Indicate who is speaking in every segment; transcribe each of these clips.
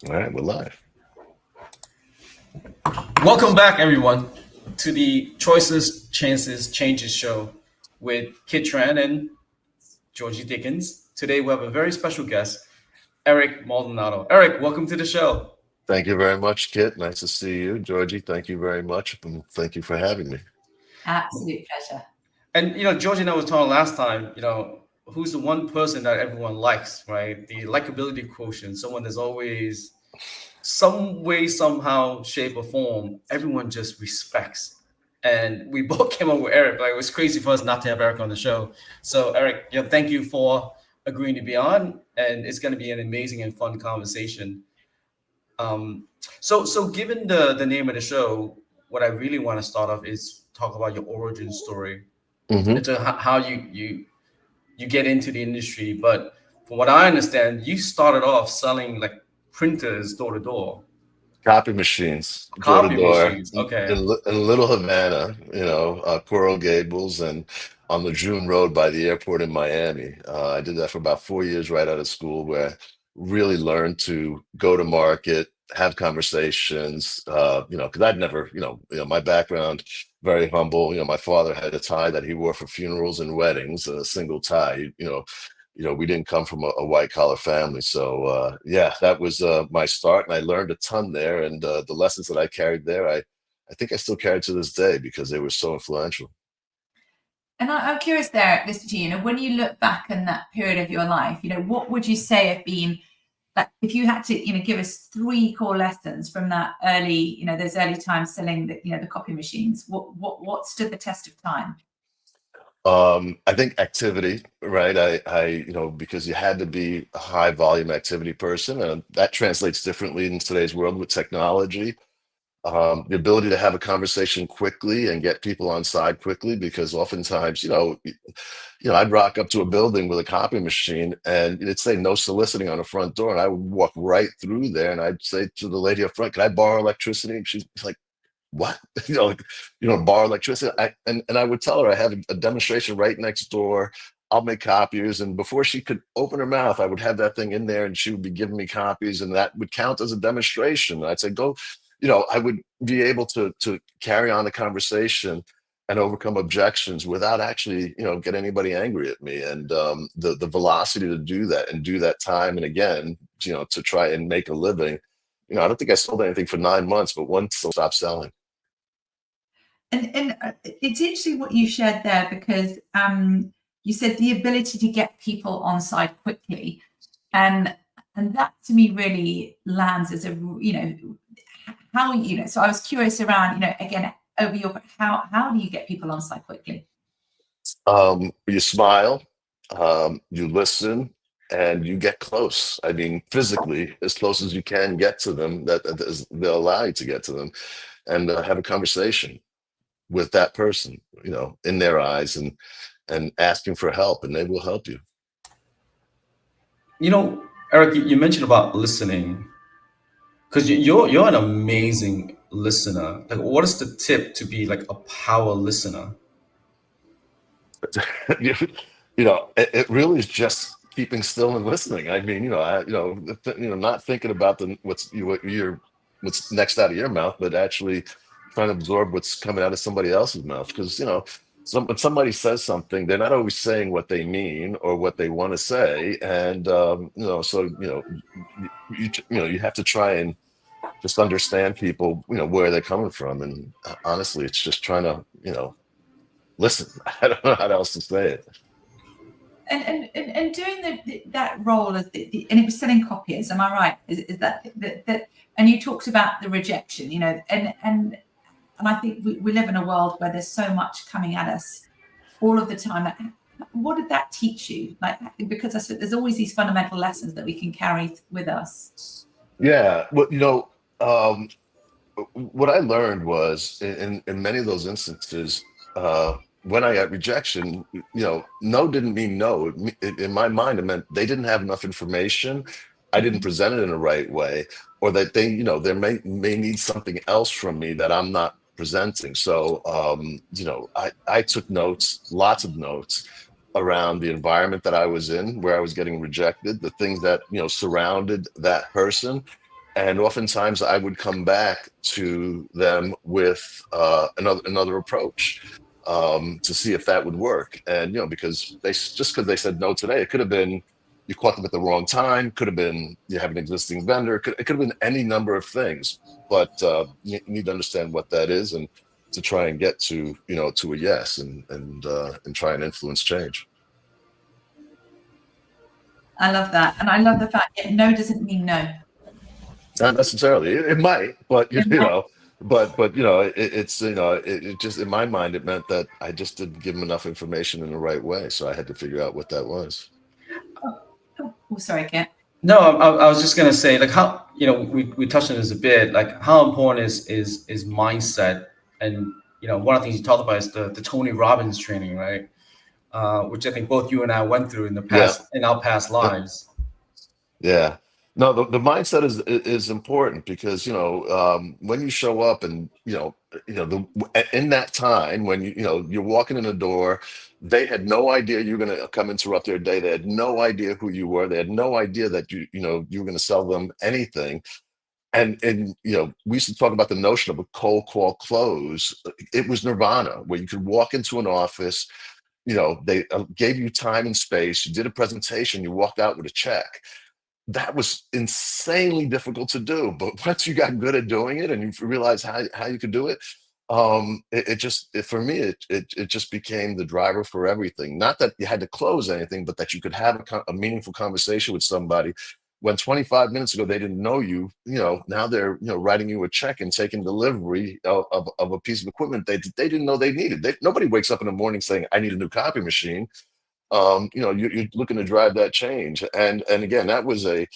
Speaker 1: All right, we're live.
Speaker 2: Welcome back, everyone, to the Choices, Chances, Changes show with Kit Tran and Georgie Dickins. Today, we have a very special guest, Eric Maldonado. Eric, welcome to the show.
Speaker 1: Thank you very much, Kit. Nice to see you. Georgie, thank you very much. And thank you for having me.
Speaker 3: Absolute pleasure.
Speaker 2: And, Georgie and I was talking last time, who's the one person that everyone likes, right? The likability quotient, someone that's always some way, somehow, shape, or form, everyone just respects. And we both came up with Eric. Like, it was crazy for us not to have Eric on the show. So, Eric, thank you for agreeing to be on. And it's going to be an amazing and fun conversation. So given the name of the show, what I really want to start off is talk about your origin story,
Speaker 1: Hmm.
Speaker 2: into how you get into the industry. But from what I understand, you started off selling like printers door to door.
Speaker 1: Copy machines, door to
Speaker 2: Copy
Speaker 1: door
Speaker 2: machines.
Speaker 1: in,
Speaker 2: Okay.
Speaker 1: in Little Havana, Coral Gables, and on the June Road by the airport in Miami. I did that for about 4 years right out of school, where I really learned to go to market, have conversations. Because I'd never, my background very humble. My father had a tie that he wore for funerals and weddings, a single tie. We didn't come from a white collar family. So yeah, that was my start, and I learned a ton there. And the lessons that I carried there, I think I still carry to this day because they were so influential.
Speaker 3: And I'm curious there, Mr. G, when you look back in that period of your life, what would you say have been, like, if you had to, give us three core lessons from that early, those early times selling the copy machines, what stood the test of time?
Speaker 1: I think activity, right? Because you had to be a high volume activity person, and that translates differently in today's world with technology. The ability to have a conversation quickly and get people on side quickly, because oftentimes, I'd rock up to a building with a copy machine and it'd say no soliciting on the front door, and I would walk right through there and I'd say to the lady up front, "Can I borrow electricity?" And she's like, "What?" Borrow electricity. And I would tell her I have a demonstration right next door. I'll make copiers. And before she could open her mouth, I would have that thing in there and she would be giving me copies, and that would count as a demonstration. And I'd say, go, I would be able to carry on the conversation and overcome objections without actually, get anybody angry at me. And the velocity to do that and do that time and again, to try and make a living. I don't think I sold anything for 9 months, but once I stopped selling.
Speaker 3: And it's interesting what you shared there, because you said the ability to get people on side quickly, and that to me really lands as a how So I was curious around again over your how do you get people on side quickly?
Speaker 1: You smile, you listen, and you get close. I mean, physically, as close as you can get to them, they'll allow you to get to them, and have a conversation with that person, in their eyes, and asking for help, and they will help you.
Speaker 2: You know, Eric, you mentioned about listening because you're an amazing listener. Like, what is the tip to be like a power listener?
Speaker 1: you, it really is just keeping still and listening. I mean, not thinking about what's next out of your mouth, but actually trying to absorb what's coming out of somebody else's mouth. Because when somebody says something, they're not always saying what they mean or what they want to say, and so you have to try and just understand people, where they're coming from, and honestly, it's just trying to listen. I don't know how else to say it.
Speaker 3: And doing that role as and it was selling copiers, am I right? Is that and you talked about the rejection, and I think we live in a world where there's so much coming at us all of the time. What did that teach you? Like, because I said there's always these fundamental lessons that we can carry with us.
Speaker 1: Yeah, well, what I learned was in many of those instances, when I got rejection, no didn't mean no. In my mind, it meant they didn't have enough information. I didn't
Speaker 3: Mhm.
Speaker 1: present it in the right way, or that they, they may need something else from me that I'm not presenting. So, I took notes, lots of notes around the environment that I was in, where I was getting rejected, the things that surrounded that person, And oftentimes I would come back to them with another approach to see if that would work. And because just because they said no today, it could have been you caught them at the wrong time, could have been you have an existing vendor, it could have been any number of things. But you need to understand what that is and to try and get to to a yes and try and influence change.
Speaker 3: I love that, and I love the fact that no doesn't mean no.
Speaker 1: Not necessarily. It might, but
Speaker 3: It might.
Speaker 1: it's it just in my mind it meant that I just didn't give them enough information in the right way, so I had to figure out what that was.
Speaker 3: Oh, sorry, Kiet.
Speaker 2: No, I was just gonna say, like, how, we touched on this a bit, like how important is mindset, and one of the things you talked about is the Tony Robbins training, right? Which I think both you and I went through
Speaker 1: Yeah.
Speaker 2: in our past lives.
Speaker 1: Yeah. No, the mindset is important because when you show up and in that time when you're walking in the door, they had no idea you're going to come interrupt their day. They had no idea who you were. They had no idea that you were going to sell them anything. And we used to talk about the notion of a cold call close. It was nirvana where you could walk into an office. They gave you time and space. You did a presentation. You walked out with a check. That was insanely difficult to do, but once you got good at doing it and you realize how you could do it, for me it just became the driver for everything. Not that you had to close anything, but that you could have a meaningful conversation with somebody when 25 minutes ago they didn't know you. Now they're writing you a check and taking delivery of a piece of equipment they didn't know they needed. Nobody wakes up in the morning saying, I need a new copy machine. You're looking to drive that change. And again, that was a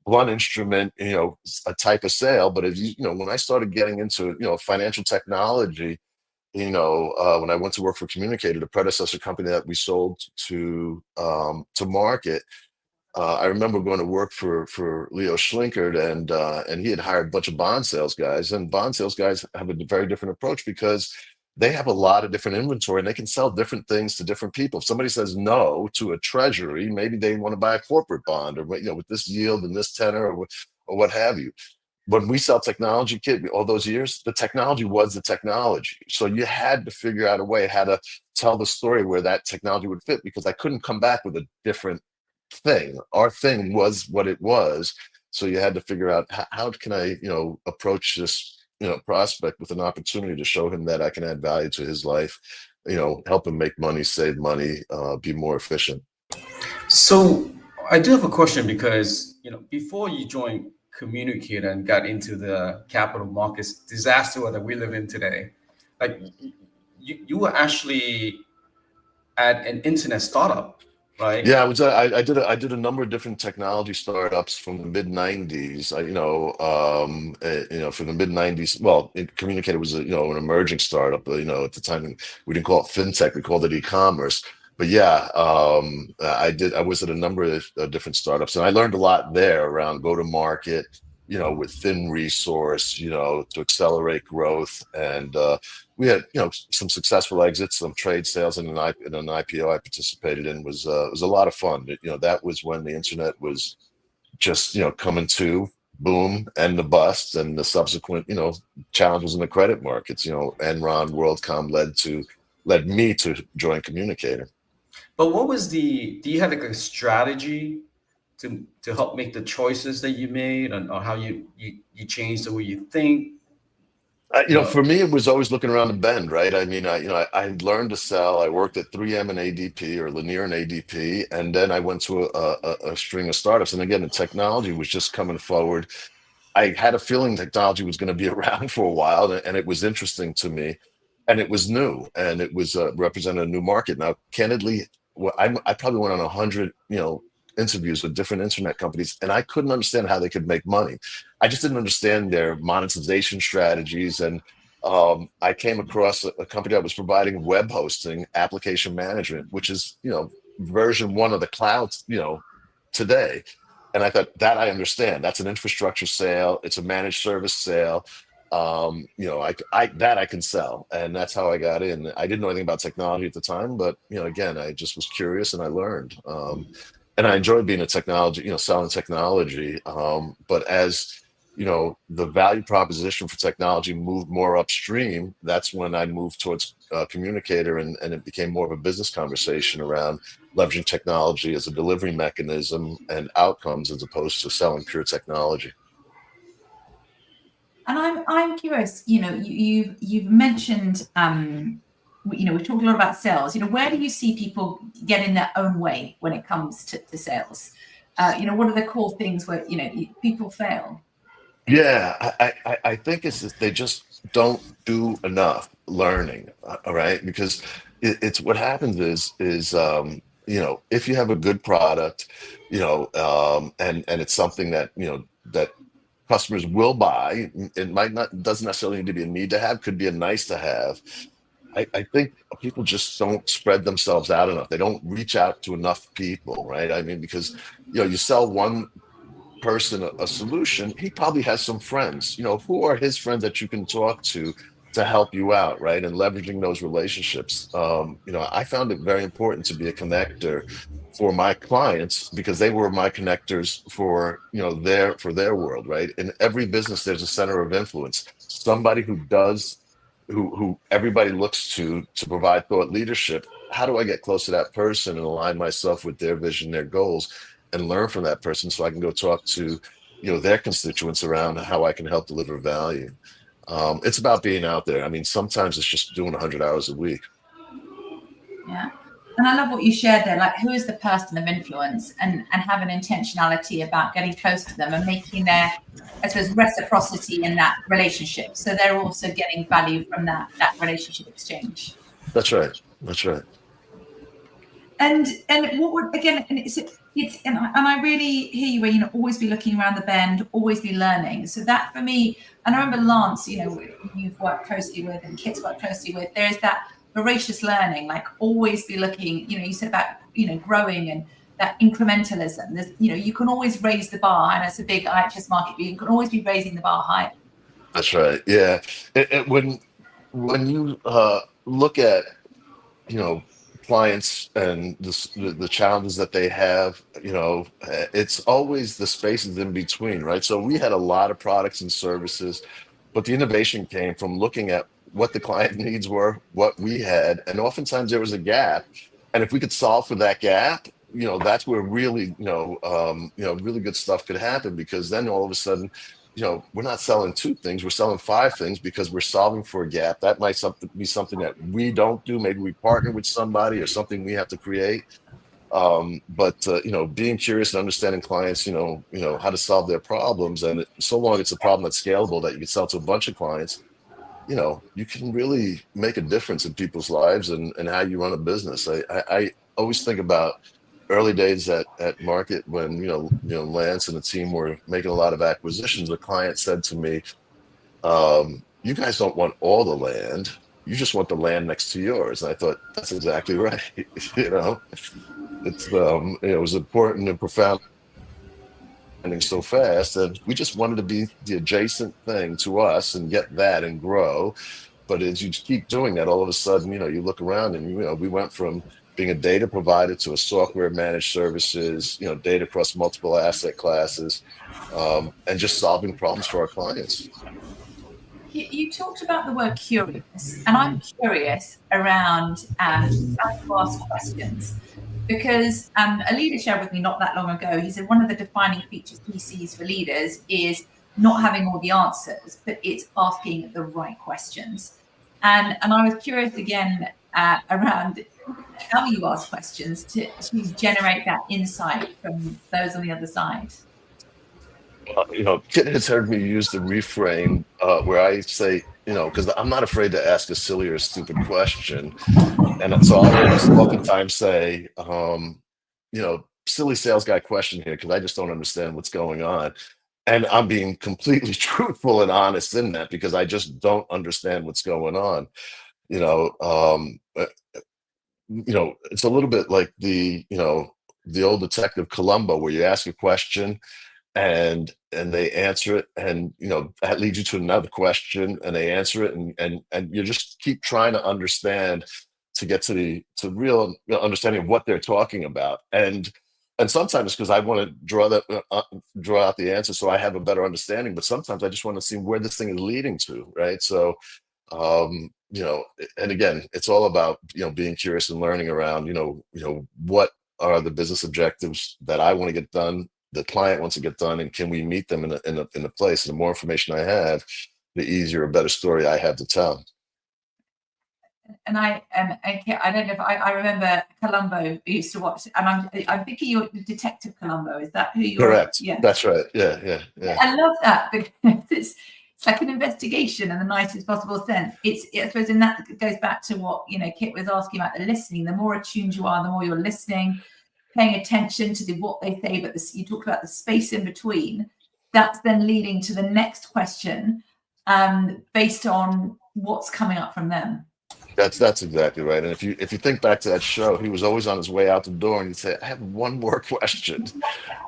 Speaker 1: blunt instrument, a type of sale. But if when I started getting into, financial technology, when I went to work for Communicator, the predecessor company that we sold to market, I remember going to work for Leo Schlinkert, and he had hired a bunch of bond sales guys, and bond sales guys have a very different approach because they have a lot of different inventory and they can sell different things to different people. If somebody says no to a treasury, maybe they want to buy a corporate bond or with this yield and this tenor or what have you. When we sell technology, kid, all those years, the technology was the technology. So you had to figure out a way how to tell the story where that technology would fit, because I couldn't come back with a different thing. Our thing was what it was. So you had to figure out how can I, approach this, prospect with an opportunity to show him that I can add value to his life, help him make money, save money, be more efficient.
Speaker 2: So I do have a question because, before you joined Communicate and got into the capital markets disaster that we live in today, like you were actually at an internet startup, right?
Speaker 1: Yeah, I did a number of different technology startups from the mid '90s. From the mid '90s. Well, Communicated was an emerging startup. At the time we didn't call it fintech, we called it e-commerce. But yeah, I was at a number of different startups, and I learned a lot there around go to market. With thin resource, to accelerate growth, and we had some successful exits, some trade sales, and an IPO I participated in was a lot of fun. That was when the internet was just coming to boom and the bust, and the subsequent challenges in the credit markets. Enron, WorldCom led me to join Communicator.
Speaker 2: But do you have like a strategy to help make the choices that you made, and or how you changed the way you think?
Speaker 1: For me, it was always looking around the bend, right? I mean, I learned to sell. I worked at 3M and ADP, or Lanier and ADP, and then I went to a string of startups. And again, the technology was just coming forward. I had a feeling technology was going to be around for a while, and it was interesting to me, and it was new, and it was represented a new market. Now, candidly, I probably went on 100, interviews with different internet companies, and I couldn't understand how they could make money. I just didn't understand their monetization strategies. And I came across a company that was providing web hosting, application management, which is, version one of the cloud, today. And I thought, that I understand. That's an infrastructure sale. It's a managed service sale. I can sell, and that's how I got in. I didn't know anything about technology at the time, but again, I just was curious and I learned. And I enjoyed being a technology, selling technology. But as the value proposition for technology moved more upstream, that's when I moved towards communicator, and it became more of a business conversation around leveraging technology as a delivery mechanism and outcomes as opposed to selling pure technology.
Speaker 3: And I'm curious, you've mentioned, we've talked a lot about sales. Where do you see people get in their own way when it comes to sales? What are the core things where people fail?
Speaker 1: Yeah, I think it's just, they just don't do enough learning, all right? Because it's what happens is if you have a good product, and it's something that that customers will buy. It might not doesn't necessarily need to be a need to have, could be a nice to have. I think people just don't spread themselves out enough. They don't reach out to enough people, right? I mean, because you sell one person a solution, he probably has some friends. Who are his friends that you can talk to help you out, right? And leveraging those relationships. I found it very important to be a connector for my clients because they were my connectors for their world, right? In every business, there's a center of influence. Somebody who everybody looks to provide thought leadership. How do I get close to that person and align myself with their vision, their goals, and learn from that person so I can go talk to their constituents around how I can help deliver value. It's about being out there. I mean, sometimes it's just doing 100 hours a week.
Speaker 3: Yeah. And I love what you shared there, like who is the person of influence, and have an intentionality about getting close to them and making their, I suppose, reciprocity in that relationship. So they're also getting value from that relationship exchange.
Speaker 1: That's right. That's right.
Speaker 3: And what would, again, and I really hear you where, always be looking around the bend, always be learning. So that for me, and I remember Lance, you've worked closely with, and Kit's worked closely with, there's that voracious learning, like always be looking, you said about, growing and that incrementalism. There's, you can always raise the bar, and it's a big IHS market, but you can always be raising the bar higher.
Speaker 1: That's right. Yeah. When you look at, clients and the challenges that they have, it's always the spaces in between, right? So we had a lot of products and services, but the innovation came from looking at what the client needs were, what we had, and oftentimes there was a gap. And if we could solve for that gap, that's where really, really good stuff could happen, because then all of a sudden, we're not selling two things, we're selling five things because we're solving for a gap. That might be something that we don't do. Maybe we partner with somebody or something we have to create. But being curious and understanding clients, how to solve their problems. And so long it's a problem that's scalable that you can sell to a bunch of clients, you can really make a difference in people's lives and how you run a business. I always think about early days at Market when Lance and the team were making a lot of acquisitions. A client said to me, "You guys don't want all the land; you just want the land next to yours." And I thought that's exactly right. It's it was important and profound so fast, and we just wanted to be the adjacent thing to us and get that and grow. But as you keep doing that, all of a sudden, you look around and, we went from being a data provider to a software managed services, data across multiple asset classes, and just solving problems for our clients.
Speaker 3: You talked about the word curious, and I'm curious around how to ask questions, because a leader shared with me not that long ago, he said one of the defining features he sees for leaders is not having all the answers, but it's asking the right questions. And I was curious again around how you ask questions to generate that insight from those on the other side.
Speaker 1: Kit has heard me use the reframe where I say, because I'm not afraid to ask a silly or stupid question. And so I'll always oftentimes say, silly sales guy question here, because I just don't understand what's going on. And I'm being completely truthful and honest in that, because I just don't understand what's going on. It's a little bit like the old Detective Columbo, where you ask a question and they answer it, and that leads you to another question and they answer it, and you just keep trying to understand to get to real understanding of what they're talking about. And And sometimes because I want to draw out the answer so I have a better understanding, but sometimes I just want to see where this thing is leading to, right? So you know, and again, it's all about, you know, being curious and learning around, what are the business objectives that I want to get done, the client wants to get done, and can we meet them in a place? And the more information I have, the easier a better story I have to tell.
Speaker 3: And I don't know if I remember Columbo we used to watch, and I'm thinking you're Detective Columbo. Is that who you're?
Speaker 1: Correct.
Speaker 3: Yeah,
Speaker 1: That's right. Yeah.
Speaker 3: I love that because it's like an investigation in the nicest possible sense. I suppose, and that goes back to what Kiet was asking about the listening. The more attuned you are, the more you're listening, paying attention to what they say. But you talked about the space in between. That's then leading to the next question, based on what's coming up from them.
Speaker 1: That's exactly right. And if you think back to that show, he was always on his way out the door, and he'd say, "I have one more question,"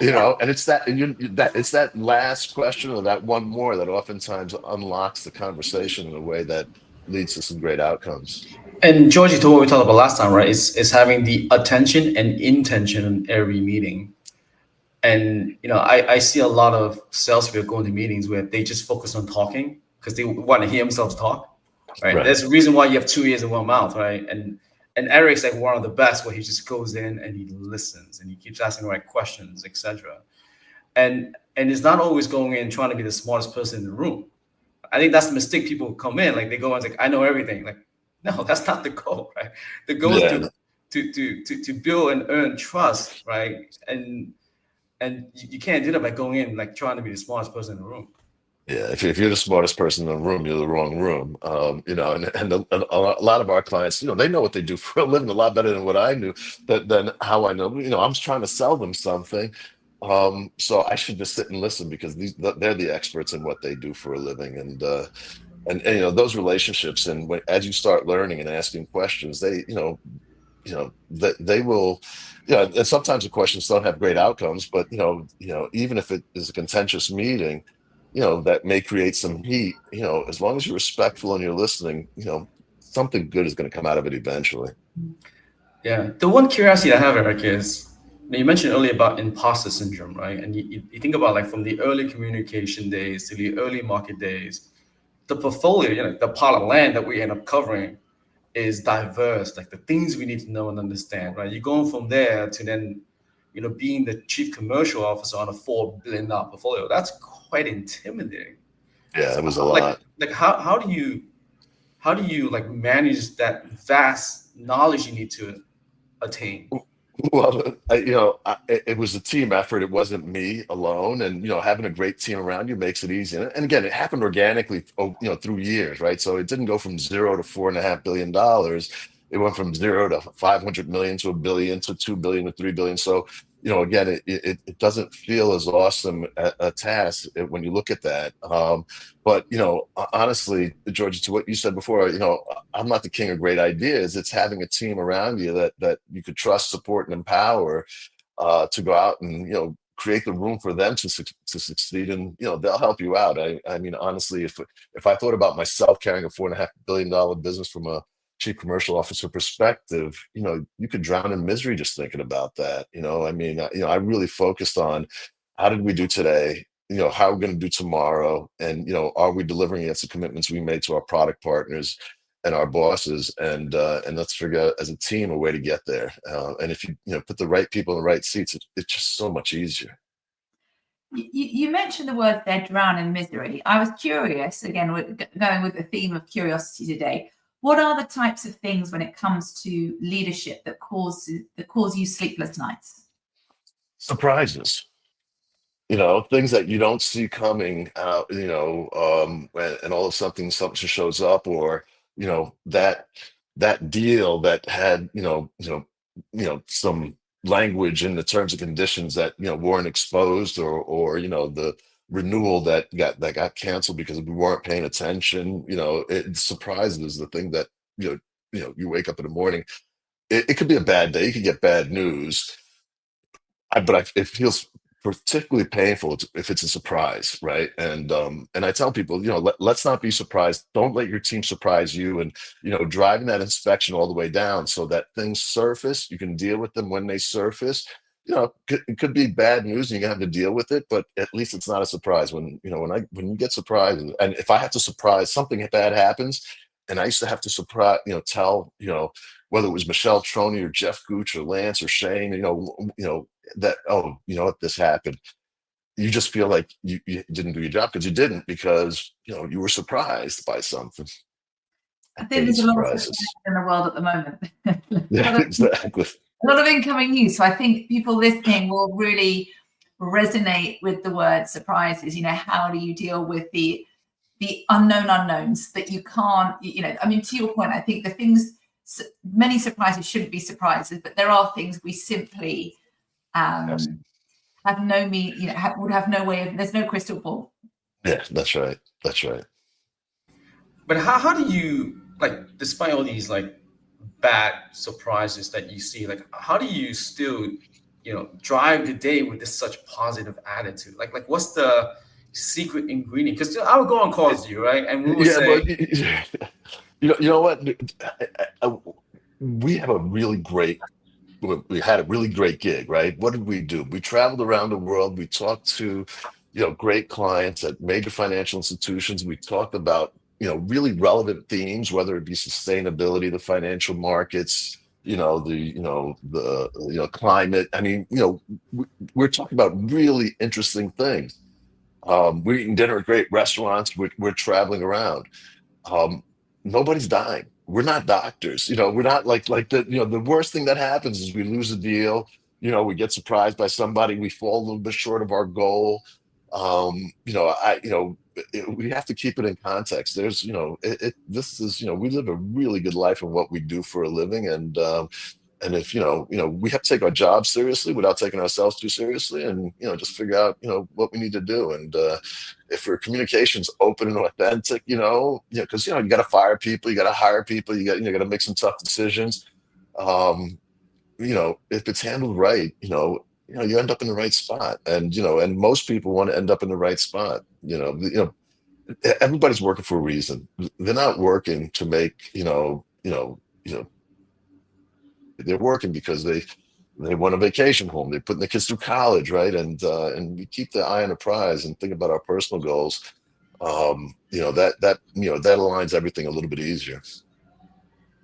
Speaker 1: and it's that last question or that one more that oftentimes unlocks the conversation in a way that leads to some great outcomes.
Speaker 2: And Georgie, to what we talked about last time, right? Is having the attention and intention in every meeting. And I see a lot of salespeople going to meetings where they just focus on talking because they want to hear themselves talk. Right.
Speaker 1: Right.
Speaker 2: There's a reason why you have 2 ears and 1 mouth, right? And Eric's like one of the best where he just goes in and he listens and he keeps asking the right questions, etc. And it's not always going in trying to be the smartest person in the room. I think that's the mistake. People come in, like they go and like, I know everything. Like, no, that's not the goal, right? The goal
Speaker 1: Yeah.
Speaker 2: is to build and earn trust, right? And you can't do that by going in like trying to be the smartest person in the room.
Speaker 1: Yeah, if you're the smartest person in the room, you're the wrong room. And a lot of our clients, they know what they do for a living a lot better than what I knew, than how I know. I'm just trying to sell them something. So I should just sit and listen because they're the experts in what they do for a living. And those relationships, and as you start learning and asking questions, that they will, and sometimes the questions don't have great outcomes, but even if it is a contentious meeting, that may create some heat, as long as you're respectful and you're listening, something good is going to come out of it eventually.
Speaker 2: Yeah. The one curiosity I have, Eric, is you mentioned earlier about imposter syndrome, right? And you think about like from the early communication days to the early market days, the portfolio, the part of land that we end up covering is diverse, like the things we need to know and understand, right? You're going from there to then, being the chief commercial officer on a $4 billion portfolio. That's quite intimidating.
Speaker 1: Yeah,
Speaker 2: So
Speaker 1: it was a
Speaker 2: like,
Speaker 1: lot.
Speaker 2: how do you like manage that vast knowledge you need to attain?
Speaker 1: Well, it was a team effort. It wasn't me alone, and having a great team around you makes it easy. And again, it happened organically, through years, right? So it didn't go from zero to $4.5 billion. It went from zero to 500 million to a billion to 2 billion to 3 billion. So again, it doesn't feel as awesome a task when you look at that. But honestly, Georgie, to what you said before, I'm not the king of great ideas. It's having a team around you that you could trust, support, and empower to go out and create the room for them to succeed, and they'll help you out. I mean, honestly, if I thought about myself carrying a $4.5 billion business from a chief commercial officer perspective, you could drown in misery just thinking about that. I mean, I really focused on how did we do today, how are we going to do tomorrow, and are we delivering against the commitments we made to our product partners and our bosses, and let's figure out as a team a way to get there. And if you put the right people in the right seats, it's just so much easier.
Speaker 3: You mentioned the word there, drown in misery. I was curious, again, going with the theme of curiosity today. What are the types of things when it comes to leadership that cause you sleepless nights?
Speaker 1: Surprises. Things that you don't see coming out, and all of something shows up, or that deal that had some language in the terms and conditions that weren't exposed, or the renewal that got canceled because we weren't paying attention. It surprises the thing that you wake up in the morning. It could be a bad day. You could get bad news, but it feels particularly painful if it's a surprise, right? And I tell people, let's not be surprised. Don't let your team surprise you, and driving that inspection all the way down so that things surface. You can deal with them when they surface. it could be bad news and you have to deal with it, but at least it's not a surprise when, when you get surprised. And if I have to surprise something bad happens, and I used to have to surprise, tell, whether it was Michelle Troney or Jeff Gooch or Lance or Shane, that, oh, what, this happened. You just feel like you didn't do your job because you didn't, because, you were surprised by something.
Speaker 3: I
Speaker 1: I
Speaker 3: think
Speaker 1: hate
Speaker 3: there's a lot of surprises
Speaker 1: surprises.
Speaker 3: in the world at the moment.
Speaker 1: Yeah, exactly.
Speaker 3: A lot of incoming news. So I think people listening will really resonate with the word surprises. How do you deal with the unknown unknowns that you can't, I mean, to your point, I think many surprises shouldn't be surprises, but there are things we simply
Speaker 1: Yes.
Speaker 3: have no would have no way of, there's no crystal ball.
Speaker 1: Yeah, that's right. That's right.
Speaker 2: But how do you, like, despite all these like bad surprises that you see, like how do you still, drive the day with this such positive attitude? Like what's the secret ingredient? Because I would go on calls with you, right? And we would
Speaker 1: Yeah,
Speaker 2: say,
Speaker 1: but you know what? I- we have a really great we had a really great gig, right? What did we do? We traveled around the world. We talked to, great clients at major financial institutions. We talked about, really relevant themes, whether it be sustainability, the financial markets, the climate. I mean, we're talking about really interesting things. We're eating dinner at great restaurants. We're traveling around. um, Nobody's dying. We're not doctors. We're not like the the worst thing that happens is we lose a deal. We get surprised by somebody. We fall a little bit short of our goal. We have to keep it in context. There's, this is, we live a really good life in what we do for a living, and if we have to take our job seriously without taking ourselves too seriously, and just figure out what we need to do. And if our communication's open and authentic, because you got to fire people, you got to hire people, you got to make some tough decisions. um if it's handled right, you end up in the right spot. And and most people want to end up in the right spot. Everybody's working for a reason. They're not working to make, they're working because they want a vacation home. They're putting the kids through college, right? And we keep the eye on the prize and think about our personal goals. That aligns everything a little bit easier.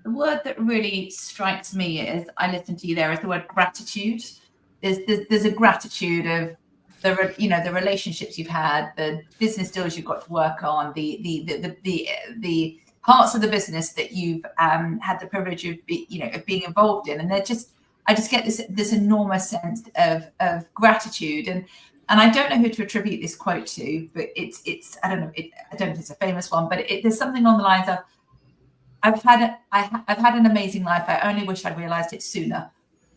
Speaker 3: The word that really strikes me as I listen to you there is the word gratitude. There's a gratitude of the relationships you've had, the business deals you've got to work on, the parts of the business that you've had the privilege of being involved in, and I just get this enormous sense of gratitude. And I don't know who to attribute this quote to, but it's I don't know if it's a famous one, but there's something on the lines of, I've had an amazing life. I only wish I'd realized it sooner.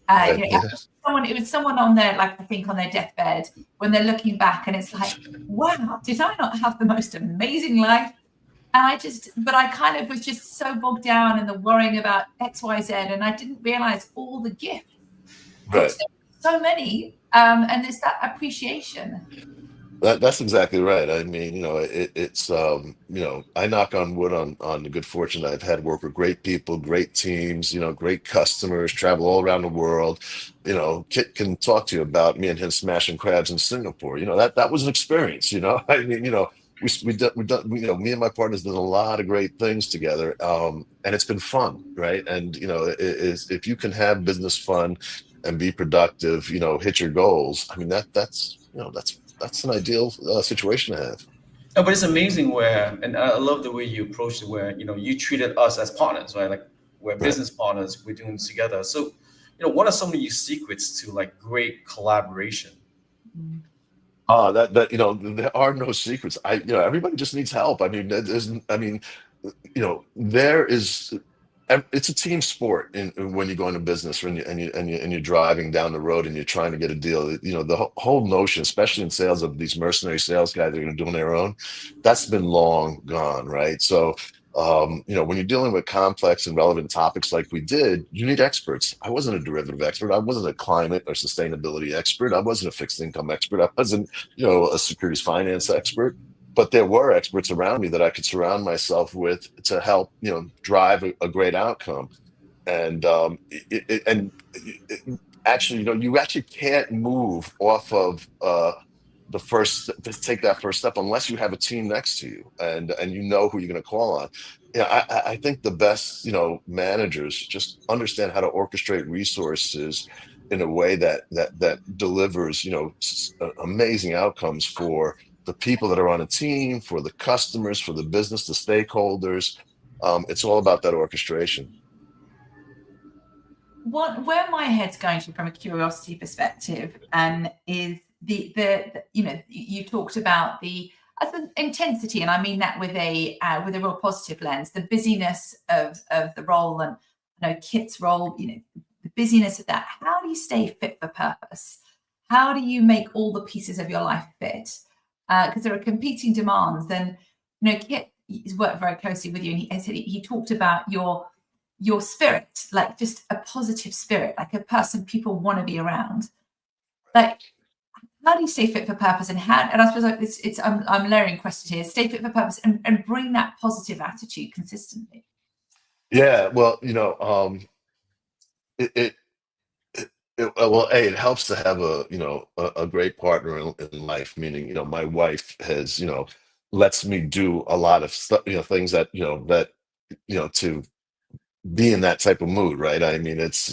Speaker 1: Right, yes.
Speaker 3: It was someone on their, like, I think on their deathbed, when they're looking back, and it's like, wow, did I not have the most amazing life? And but I kind of was just so bogged down in the worrying about X, Y, Z, and I didn't realize all the gifts, which
Speaker 1: Right.
Speaker 3: so many, and there's that appreciation.
Speaker 1: That's exactly right. I mean, it's I knock on wood on the good fortune that I've had, work with great people, great teams, great customers, travel all around the world. Kit can talk to you about me and him smashing crabs in Singapore. That was an experience. I mean, me and my partners did a lot of great things together, and it's been fun, right? And if you can have business fun and be productive, hit your goals. I mean, that's an ideal situation to have.
Speaker 2: no, but it's amazing where, and I love the way you approached it, where you treated us as partners, right? Like we're
Speaker 1: Right.
Speaker 2: business partners, we're doing this together. So, what are some of your secrets to like great collaboration?
Speaker 1: That there are no secrets. Everybody just needs help. I mean, there is. It's a team sport when you go into business, and you're driving down the road and you're trying to get a deal. The whole notion, especially in sales, of these mercenary sales guys that are going to do on their own, that's been long gone, right? So, when you're dealing with complex and relevant topics like we did, you need experts. I wasn't a derivative expert. I wasn't a climate or sustainability expert. I wasn't a fixed income expert. I wasn't, a securities finance expert. But there were experts around me that I could surround myself with to help, drive a great outcome. And actually, you actually can't move off of the first just take that first step unless you have a team next to you and you know who you're going to call on. Yeah, I think the best managers just understand how to orchestrate resources in a way that delivers amazing outcomes for the people that are on a team, for the customers, for the business, the stakeholders. It's all about that orchestration.
Speaker 3: Where my head's going to from a curiosity perspective, and is the you talked about the intensity, and I mean that with a real positive lens, the busyness of the role, and Kiet's role, the busyness of that. How do you stay fit for purpose? How do you make all the pieces of your life fit? Because there are competing demands, and Kiet has worked very closely with you, and he talked about your spirit, like just a positive spirit, like a person people want to be around. Like, how do you stay fit for purpose, and I suppose I'm layering questions here. Stay fit for purpose and bring that positive attitude consistently.
Speaker 1: Yeah, well, it, it, well, it helps to have a great partner in life. Meaning, my wife has lets me do a lot of stuff, things that to be in that type of mood, right? I mean, it's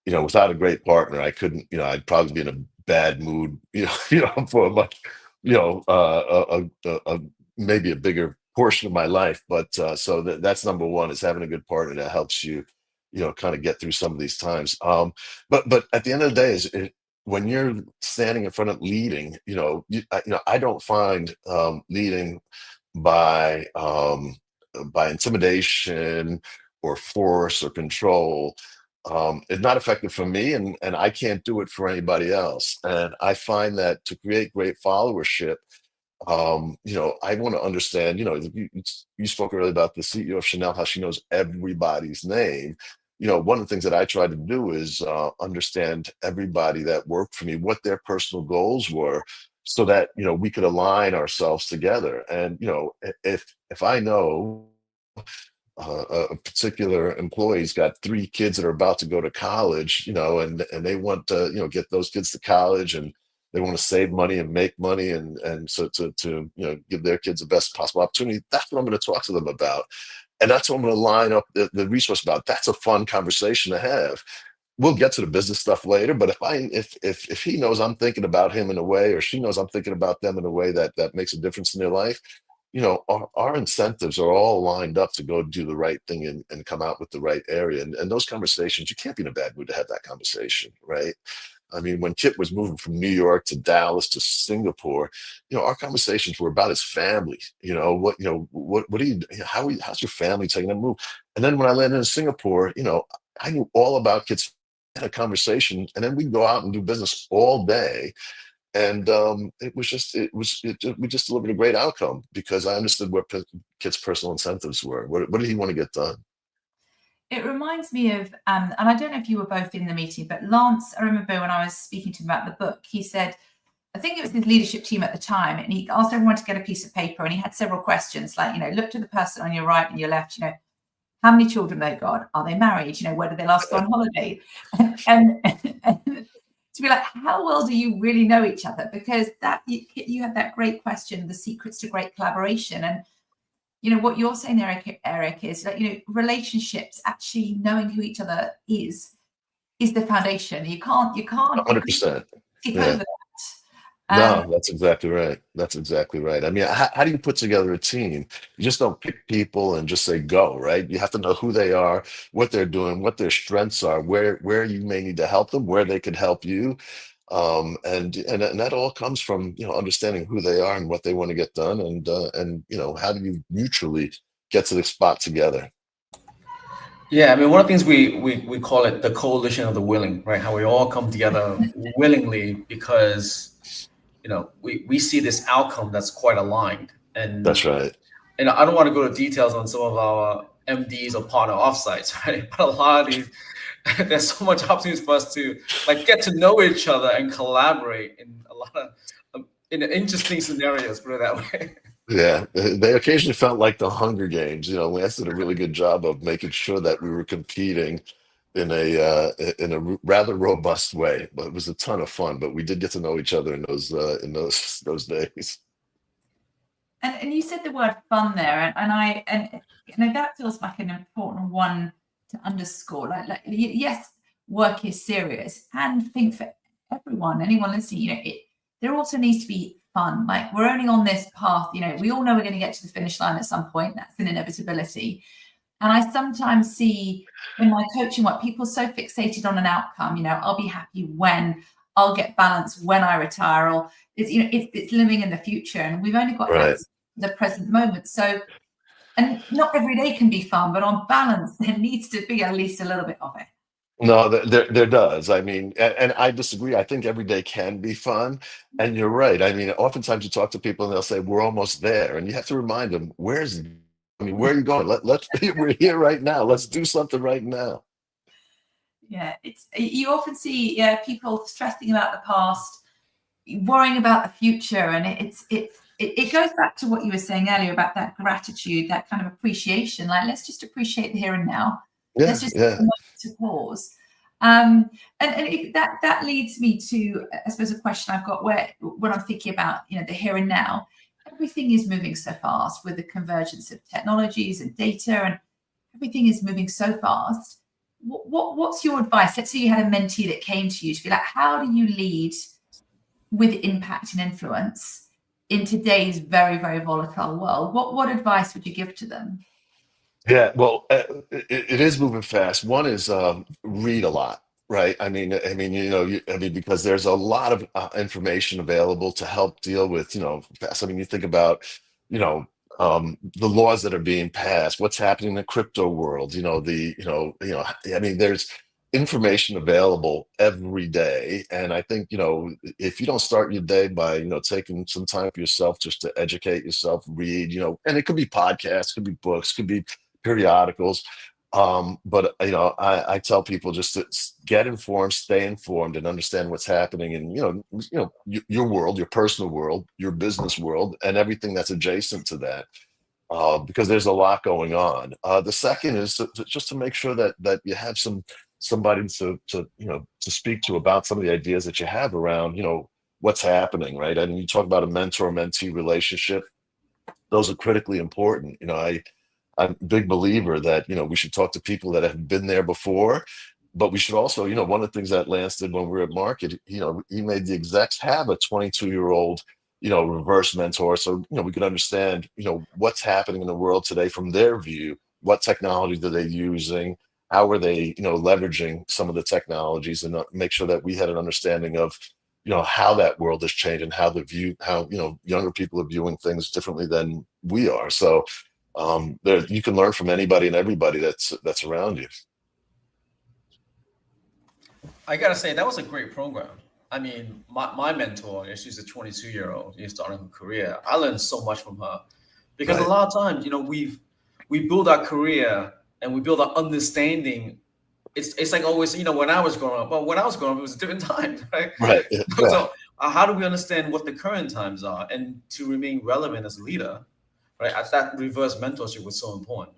Speaker 1: without a great partner, I couldn't, I'd probably be in a bad mood, for a much, maybe a bigger portion of my life. But so that's number one, is having a good partner that helps you, kind of get through some of these times. But at the end of the day, when you're standing in front of leading, I don't find leading by intimidation or force or control is not effective for me, and I can't do it for anybody else. And I find that to create great followership, I want to understand, you spoke earlier about the CEO of Chanel, how she knows everybody's name. One of the things that I try to do is understand everybody that worked for me, what their personal goals were, so that we could align ourselves together. And if I know a particular employee's got 3 kids that are about to go to college, and they want to, get those kids to college, and they want to save money and make money, and so to give their kids the best possible opportunity. That's what I'm going to talk to them about, and that's what I'm going to line up the resource about. That's a fun conversation to have. We'll get to the business stuff later, but if he knows I'm thinking about him in a way, or she knows I'm thinking about them in a way that makes a difference in their life, our incentives are all lined up to go do the right thing and come out with the right area. And those conversations, you can't be in a bad mood to have that conversation, right? I mean, when Kiet was moving from New York to Dallas to Singapore, our conversations were about his family. What do you, how's your family taking that move? And then when I landed in Singapore, I knew all about Kiet's, had a conversation, and then we go out and do business all day. And we just delivered a great outcome because I understood what Kiet's personal incentives were. What did he want to get done?
Speaker 3: It reminds me of, and I don't know if you were both in the meeting, but Lance, I remember when I was speaking to him about the book, he said, I think it was his leadership team at the time, and he asked everyone to get a piece of paper, and he had several questions, like, look to the person on your right and your left, how many children they've got, are they married, where did they last go on holiday? And to be like, how well do you really know each other? Because that you had that great question, the secrets to great collaboration. And what you're saying there, Eric, is that relationships, actually knowing who each other is the foundation. You can't
Speaker 1: 100%.
Speaker 3: skip
Speaker 1: Yeah.
Speaker 3: over that.
Speaker 1: No, that's exactly right. That's exactly right. I mean, how do you put together a team? You just don't pick people and just say go, right? You have to know who they are, what they're doing, what their strengths are, where you may need to help them, where they could help you. And that all comes from understanding who they are and what they want to get done, and how do you mutually get to the spot together.
Speaker 2: Yeah, I mean, one of the things we call it the coalition of the willing, right? How we all come together willingly because we see this outcome that's quite aligned. And
Speaker 1: That's right.
Speaker 2: I don't want to go to details on some of our MDs or partner offsites, right? But a lot of these, there's so much opportunities for us to get to know each other and collaborate in a lot of in interesting scenarios, put it that way.
Speaker 1: Yeah, they occasionally felt like the Hunger Games. Lance did a really good job of making sure that we were competing in a rather robust way. But it was a ton of fun. But we did get to know each other in those days.
Speaker 3: And you said the word fun there, and you know that feels like an important one to underscore. Like yes, work is serious, and I think for everyone, anyone listening, you know, there also needs to be fun. Like we're only on this path, you know, we all know we're going to get to the finish line at some point. That's an inevitability. And I sometimes see in my coaching work, people are so fixated on an outcome. You know, I'll be happy when, I'll get balance when I retire, or it's, you know, it's living in the future, and we've only got
Speaker 1: Right.
Speaker 3: access to the present moment. So, and not every day can be fun, but on balance, there needs to be at least a little bit of it.
Speaker 1: No, there does. I mean, and I disagree. I think every day can be fun. And you're right. I mean, oftentimes you talk to people and they'll say, we're almost there. And you have to remind them, I mean, where are you going? Let's, we're here right now. Let's do something right now.
Speaker 3: Yeah, it's, you often see people stressing about the past, worrying about the future, and it goes back to what you were saying earlier about that gratitude, that kind of appreciation. Like, let's just appreciate the here and now.
Speaker 1: Yeah,
Speaker 3: Let's just take
Speaker 1: yeah.
Speaker 3: a moment to pause. That leads me to, I suppose, a question I've got where when I'm thinking about, you know, the here and now, everything is moving so fast with the convergence of technologies and data, and everything is moving so fast. What's your advice? Let's say you had a mentee that came to you to be like, how do you lead with impact and influence in today's very, very volatile world? What advice would you give to them?
Speaker 1: Yeah, well, it is moving fast. One is read a lot, right? I mean, you know, I mean, because there's a lot of information available to help deal with, you know, fast. I mean, you think about, you know, the laws that are being passed, what's happening in the crypto world, you know, I mean, there's information available every day, and I think, you know, if you don't start your day by, you know, taking some time for yourself just to educate yourself, read, you know, and it could be podcasts, could be books, could be periodicals. But you know, I tell people just to get informed, stay informed, and understand what's happening in, your world, your personal world, your business world, and everything that's adjacent to that. Because there's a lot going on. The second is just to make sure that you have somebody to speak to about some of the ideas that you have around, you know, what's happening, right? And you talk about a mentor-mentee relationship; those are critically important. You know, I'm a big believer that, you know, we should talk to people that have been there before, but we should also, you know, one of the things that Lance did when we were at Market, you know, he made the execs have a 22-year-old, you know, reverse mentor. So, you know, we could understand, you know, what's happening in the world today from their view. What technologies are they using? How are they, you know, leveraging some of the technologies, and make sure that we had an understanding of, you know, how that world has changed and how, you know, younger people are viewing things differently than we are. So, you can learn from anybody and everybody that's around you.
Speaker 2: I gotta say that was a great program. I mean, my mentor, she's a 22-year-old, she's starting her career. I learned so much from her because a
Speaker 1: Right.
Speaker 2: lot of times, you know, we build our career and we build our understanding. It's like always, you know, when I was growing up. Well, when I was growing up, it was a different time, right?
Speaker 1: Right. Yeah.
Speaker 2: So, how do we understand what the current times are and to remain relevant as a leader, right? That reverse mentorship was so important.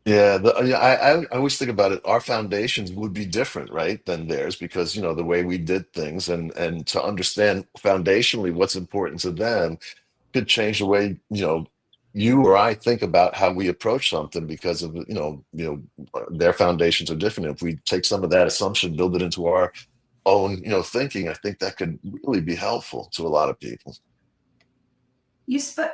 Speaker 1: Yeah, I always think about it. Our foundations would be different, right, than theirs, because, you know, the way we did things, and to understand foundationally what's important to them could change the way, you know, you or I think about how we approach something, because of, their foundations are different. If we take some of that assumption, build it into our own, you know, thinking, I think that could really be helpful to a lot of people.
Speaker 3: You spoke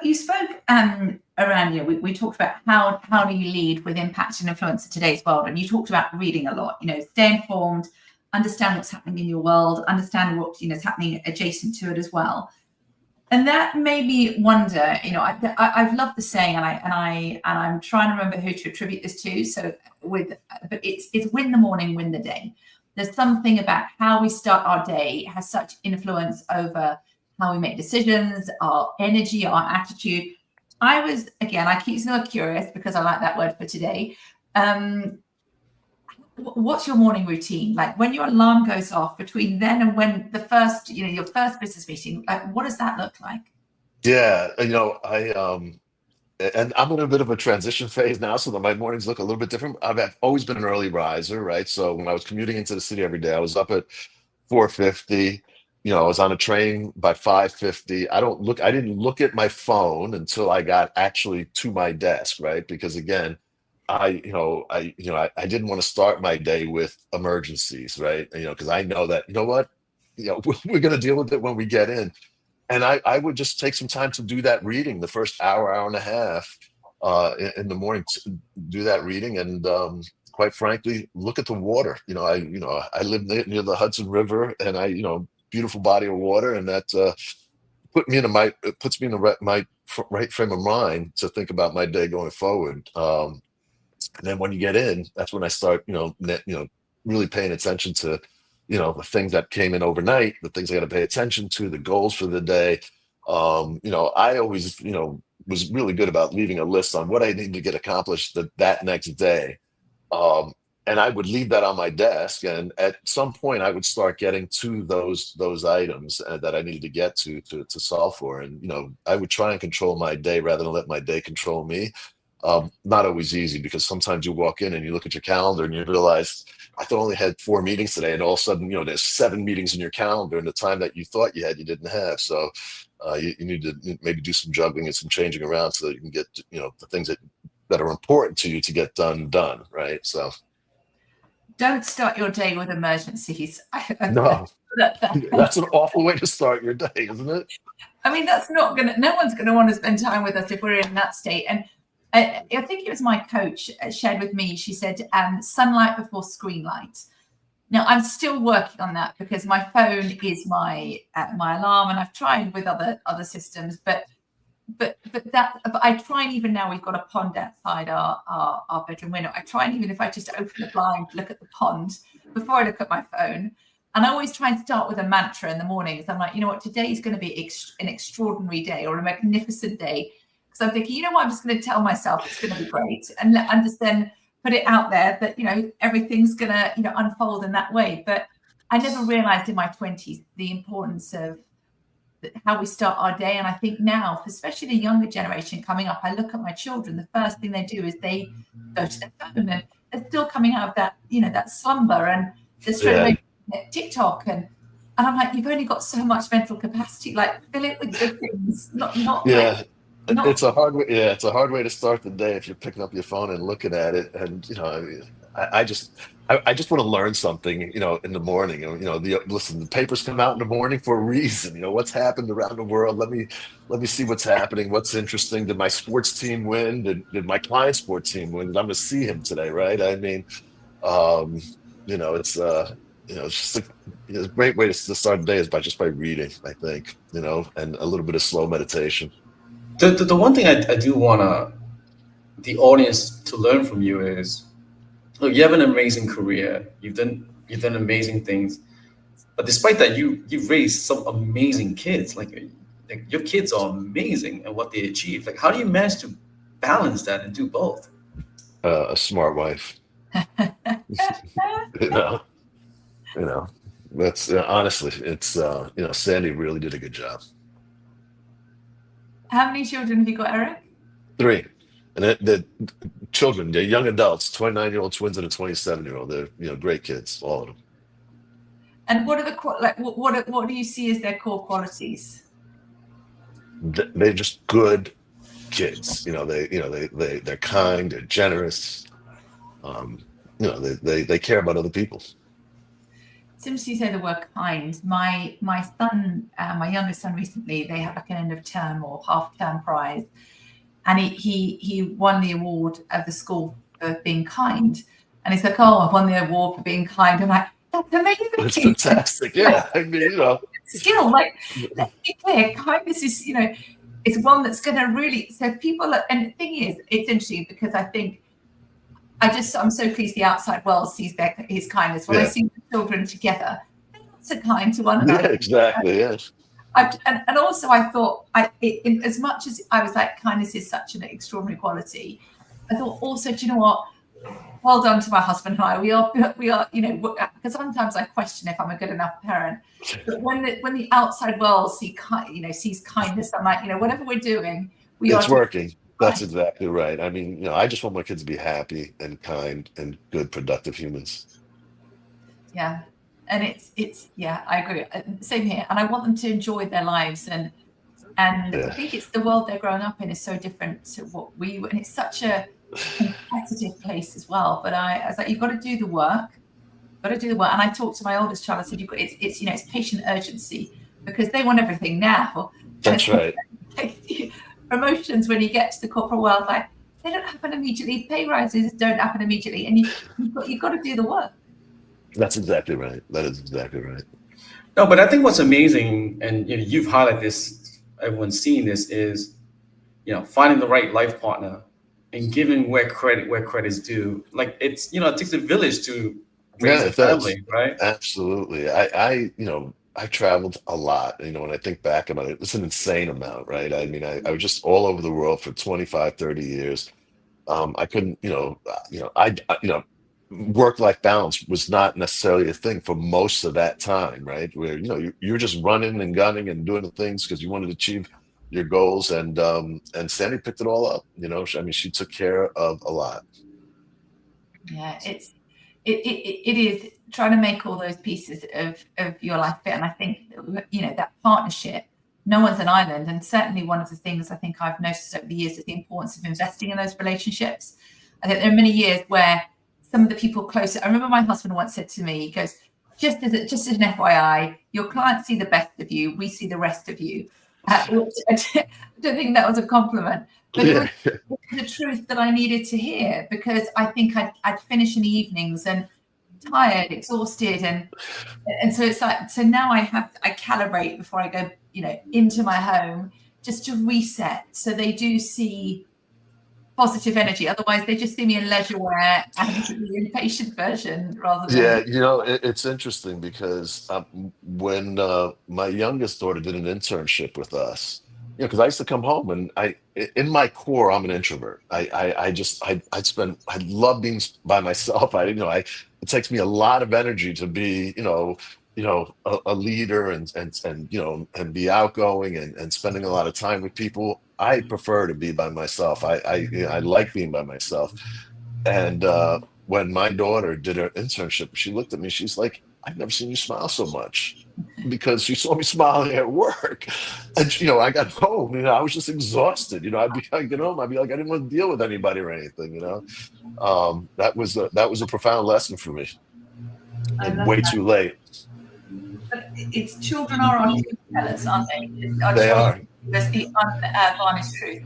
Speaker 3: around, you know, we talked about how do you lead with impact and influence in today's world, and you talked about reading a lot. You know, stay informed, understand what's happening in your world, understand what, you know, is happening adjacent to it as well. And that made me wonder, you know, I've loved the saying, and I'm trying to remember who to attribute this to. So but it's win the morning, win the day. There's something about how we start our day has such influence over how we make decisions, our energy, our attitude. I keep saying curious because I like that word for today. What's your morning routine? Like when your alarm goes off, between then and when the first, you know, your first business meeting, like what does that look like?
Speaker 1: Yeah, you know, and I'm in a bit of a transition phase now, so that my mornings look a little bit different. I've always been an early riser, right? So when I was commuting into the city every day, I was up at 4:50. I was on a train by 5:50. I didn't look at my phone until I got actually to my desk, right? Because again, I didn't want to start my day with emergencies, right? Because I know that, what, we're going to deal with it when we get in. And I would just take some time to do that reading the first hour and a half in the morning, to do that reading. And quite frankly, look at the water. I live near the Hudson River, and beautiful body of water. And that it puts me in the right frame of mind to think about my day going forward. And then when you get in, that's when I start, really paying attention to, the things that came in overnight, the things I got to pay attention to, the goals for the day. I always, was really good about leaving a list on what I need to get accomplished that next day. Um, and I would leave that on my desk, and at some point, I would start getting to those items that I needed to get to solve for. And I would try and control my day rather than let my day control me. Not always easy, because sometimes you walk in and you look at your calendar and you realize, I thought I only had 4 meetings today, and all of a sudden, there's 7 meetings in your calendar, and the time that you thought you had, you didn't have. So you need to maybe do some juggling and some changing around so that you can get the things that are important to you to get done, right? So
Speaker 3: Don't start your day with emergencies.
Speaker 1: no, that's an awful way to start your day, isn't it?
Speaker 3: I mean, no one's gonna want to spend time with us if we're in that state. And I think it was my coach shared with me. She said, sunlight before screen light. Now, I'm still working on that, because my phone is my alarm, and I've tried with other systems, but I try, and even now we've got a pond outside our bedroom window. I try, and even if I just open the blind, look at the pond before I look at my phone. And I always try and start with a mantra in the mornings. I'm like, you know what, today is going to be an extraordinary day, or a magnificent day. So I'm thinking, I'm just going to tell myself it's going to be great, and just then put it out there that, everything's going to, unfold in that way. But I never realized in my 20s the importance of how we start our day. And I think now, especially the younger generation coming up, I look at my children, the first thing they do is they go to their phone, and they're still coming out of that, that slumber, and they're straight away at TikTok. And I'm like, you've only got so much mental capacity, like fill it with good things, not
Speaker 1: Yeah.
Speaker 3: Not,
Speaker 1: It's a hard way. Yeah, it's a hard way to start the day if you're picking up your phone and looking at it. And I just want to learn something, in the morning. Listen, the papers come out in the morning for a reason. What's happened around the world. Let me see what's happening. What's interesting? Did my sports team win? Did my client's sports team win? I'm going to see him today, right? I mean, it's just a great way to start the day is by reading, I think, and a little bit of slow meditation.
Speaker 2: The one thing I do want the audience to learn from you is, look, you have an amazing career. You've done amazing things, but despite that, you've raised some amazing kids. Like your kids are amazing and what they achieve. Like, how do you manage to balance that and do both?
Speaker 1: A smart wife. you know, that's honestly, it's Sandy really did a good job.
Speaker 3: How many children have you got, Eric?
Speaker 1: 3. And the children, they're young adults, 29-year-old twins and a 27-year-old. They're great kids, all of them.
Speaker 3: And what are what do you see as their core qualities?
Speaker 1: They're just good kids. They're kind, they're generous. They care about other people.
Speaker 3: Since you say the word kind, my son, my youngest son, recently they had like an end of term or half term prize, and he won the award of the school for being kind. And he's like, "Oh, I won the award for being kind." I'm like, "That's amazing!
Speaker 1: It's fantastic." Yeah, I mean,
Speaker 3: skill. Like, let's be clear, kindness is, it's one that's going to really. So people, and the thing is, it's interesting because I think. I'm so pleased the outside world sees his kindness. When I see the children together, they're not so kind to one another.
Speaker 1: Yeah, exactly. Yes.
Speaker 3: And also I thought, as much as I was like, kindness is such an extraordinary quality, I thought also, do you know what? Well done to my husband and I. We are, because sometimes I question if I'm a good enough parent. But when the outside world sees kindness, I'm like, whatever we're doing,
Speaker 1: it's working. That's exactly right. I mean, I just want my kids to be happy and kind and good, productive humans.
Speaker 3: Yeah. And it's yeah, I agree. Same here. And I want them to enjoy their lives. And I
Speaker 1: Yeah.
Speaker 3: think it's the world they're growing up in is so different to what we were, and it's such a competitive place as well. But I was like, you've got to do the work, got to do the work. And I talked to my oldest child. I said, you've got it's it's patient urgency because they want everything now. And
Speaker 1: That's
Speaker 3: it's
Speaker 1: right.
Speaker 3: like promotions when you get to the corporate world, like they don't happen immediately. Pay rises don't happen immediately, and you've got to do the work.
Speaker 1: That's exactly right. That is exactly right.
Speaker 2: No, but I think what's amazing, and you've highlighted this, everyone's seen this, is finding the right life partner and giving where credit's due. Like it takes a village to raise
Speaker 1: Yeah,
Speaker 2: a
Speaker 1: it does.
Speaker 2: family, right?
Speaker 1: Absolutely. I traveled a lot. When I think back about it, it's an insane amount, right? I mean, I was just all over the world for 25, 30 years. I couldn't, work-life balance was not necessarily a thing for most of that time, right? Where, you're just running and gunning and doing the things because you wanted to achieve your goals. And Sandy picked it all up, I mean, she took care of a lot.
Speaker 3: Yeah, it is trying to make all those pieces of your life fit. And I think that partnership, no one's an island. And certainly one of the things I think I've noticed over the years is the importance of investing in those relationships. I think there are many years where some of the people closer. I remember my husband once said to me, he goes, just as an FYI, your clients see the best of you, we see the rest of you. Which I don't think that was a compliment, but it was
Speaker 1: Yeah.
Speaker 3: the truth that I needed to hear, because I think I'd finish in the evenings and tired, exhausted, and so it's like, so now I calibrate before I go into my home, just to reset, so they do see positive energy. Otherwise they just see me in leisure wear and the impatient version rather than.
Speaker 1: Yeah, it's interesting because when my youngest daughter did an internship with us, because I used to come home and in my core, I'm an introvert. I love being by myself. It takes me a lot of energy to be, a leader and be outgoing and spending a lot of time with people. I prefer to be by myself. I like being by myself. And when my daughter did her internship, she looked at me. She's like, "I've never seen you smile so much," because she saw me smiling at work. And I got home. I was just exhausted. I'd get home. I'd be like, I didn't want to deal with anybody or anything. That was a profound lesson for me,
Speaker 3: I
Speaker 1: and
Speaker 3: love
Speaker 1: way
Speaker 3: that.
Speaker 1: too late.
Speaker 3: But it's children are our truth tellers, aren't they? Our
Speaker 1: They
Speaker 3: children
Speaker 1: are.
Speaker 3: give us the unvarnished truth.